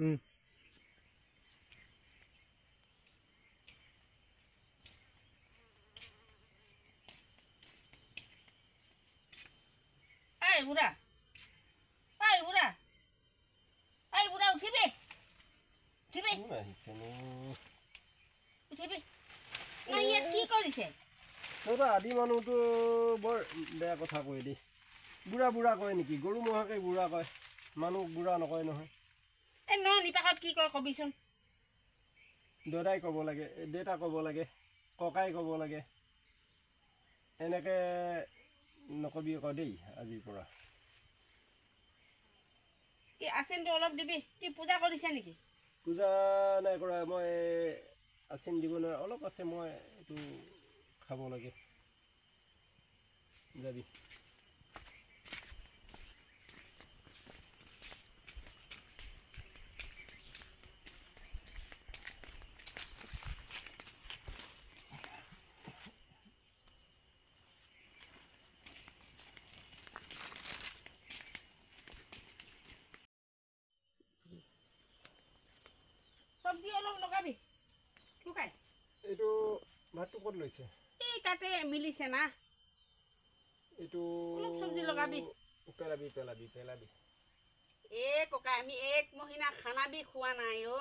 Ai buda. Ai buda. Ai buda uঠিবি। উঠিবি। উঠিবি। নাই ইয়াত কি কৰিছে? তোৰা আদি মানুহটো বৰ বেয়া কথা কয় দি। বুঢ়া বুঢ়া কয় নেকি? গৰু মহাকে বুঢ়া কয়। মানুহ বুঢ়া নকয় নহয়। এ ন নিপাকত কি কয় কবিচোন। দাদাই ক'ব লাগে, দেউতা ক'ব লাগে, ককাই ক'ব লাগে। এনেকে নকবি আকৌ দেই আজিৰ পৰা। কি আছেনটো অলপ দিবি। কি পূজা কৰিছে নেকি? পূজা নাই কৰা, মই আছিন দিব নোৱাৰো। অলপ আছে, মই এইটো খাব লাগে। যাবি। চব্জি অলপ লগাবি। শুকাই। এইটো ভাতটো ক'ত লৈছে? এই তাতে মিলিছে না। এইটো অলপ চব্জি লগাবি। পেলাবি পেলাবি পেলাবি। এ ককা আমি এক মহিনা খানা বি খোৱা নাই অ।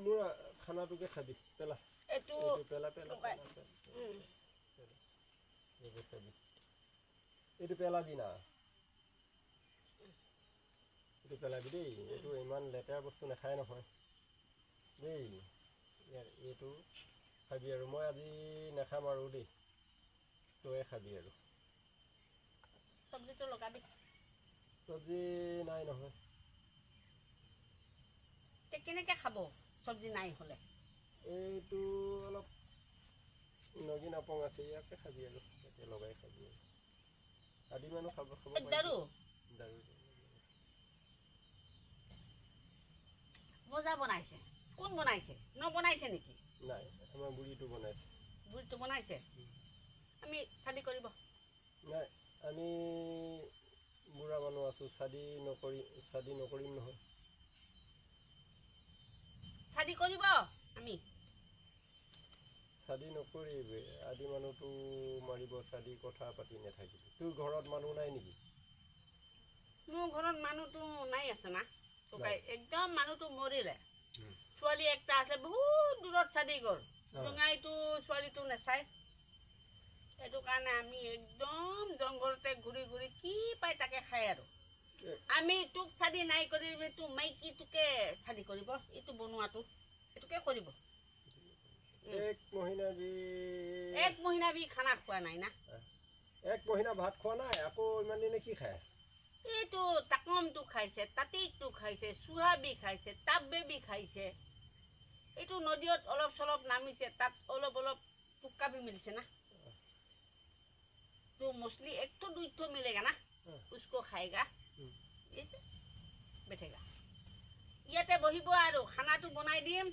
মোৰ খানাটোকে খাবি। পেলা। এইটো পেলা পেলা পেলা। এইটো পেলাবি না। এইটো পেলাবি দেই। এইটো ইমান লেতেৰা বস্তু নাখায় নহয় দেই। এইটো খাবি আৰু মই আজি নাখাম আৰু দেই। তয়ে খাবি আৰু। চব্জিটো লগাবি। চব্জি নাই নহয়। তে কেনেকে খাব চব্জি নাই হলে? এইটো অলপ নগিন আপং আছে, ইয়াকে খাবি আৰু ইয়াতে লগাই খাবি আৰু। আদি মানুহ খাব পাৰিবি। দাৰু দাৰু মজা বনাইছে। কোন বনাইছে? নবনাইছে নেকি? নাই, আমাৰ বুঢ়ীটো বনাইছে। বুঢ়ীটো বনাইছে? আমি শাদি কৰিব? নাই, আমি বুঢ়া মানুহ আছোঁ। শাদি নকৰিম নহয়। শাদি কৰিব আমি? শাদি নকৰিবি। আদি মানুহটো মাৰিব, শাদি কথা পাতি নাথাকিবি। তোৰ ঘৰত মানুহ নাই নেকি? মোৰ ঘৰত মানুহটো নাই আছে না ককাই। একদম মানুহটো মৰিলে। ছোৱালী একটা আছে, বহুত দূৰত শাদি গ'ল। জোঙাইটো ছোৱালীটো নাচায়। সেইটো কাৰণে আমি একদম জংঘলতে ঘূৰি ঘূৰি কি পাই তাকে খাই আৰু। আমি তোক শাদি নাই কৰিবি, তোৰ মাইকীটোকে শাদি কৰিব। এইটো বনোৱাটো এইটোকে কৰিব। এক মহিনা বি খানা খোৱা নাই না। এক মহিনা ভাত খোৱা নাই, আকৌ ইমান দিনে কি খাই? এইটো তাকমটো খাইছে, তাঁতিটো খাইছে, চুহাবি খাইছে, তাপবেবি খাইছে। এইটো নদীত অলপ চলপ নামিছে, তাত অলপ অলপ টুক্কাবি মিলিছে না। तो मछली एक तो दूध तो मिलेगा ना, उसको खाएगा, बैठेगा। ইয়াতে বহিব আৰু খানাটো বনাই দিম।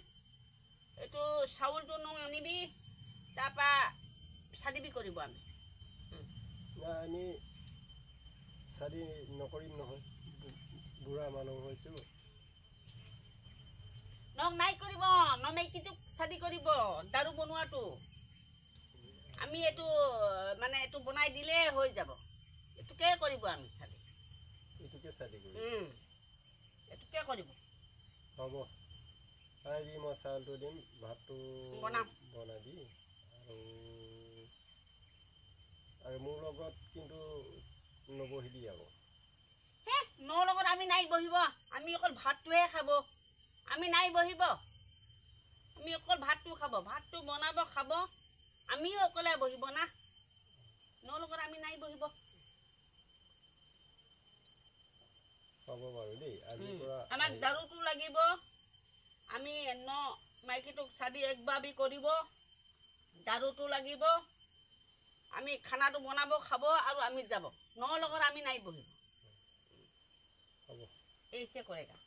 এইটো চাউলটো আনিবি, তাৰপৰা শাদি কৰিব আমি। আমি শাদি নকৰিম নহয়, বুঢ়া মানুহ হৈছোঁ। নাই কৰিব, নমাইকিটোক শাদি কৰিব। দাৰু বনোৱাটো আমি এইটো মানে এইটো বনাই দিলে হৈ যাব। এইটোকে কৰিব আমি শাদি। এইটোকে শাদি কৰিব। এইটোকে কৰিব। হ'ব, আহিবি, মই চাউলটো দিম, ভাতটো বনাবি। আৰু মোৰ লগত কিন্তু নবহিবি আকৌ। হে মোৰ লগত আমি নাই বহিব। আমি অকল ভাতটোহে খাব। আমি নাই বহিব। আমি অকল ভাতটো খাব। ভাতটো বনাব খাব। আমিও অকলে বহিব না। মোৰ লগত আমি নাই বহিব। হ'ব বাৰু দেই, আজিৰ পৰা আমাক দাৰুটো লাগিব। আমি মাইকীটোক শাদি একবাৰ বি কৰিব। দাৰুটো লাগিব। আমি খানাটো বনাব খাব আৰু আমি যাব। লগত আমি নাই বহিব। হ'ব, এইসে কৰেগা।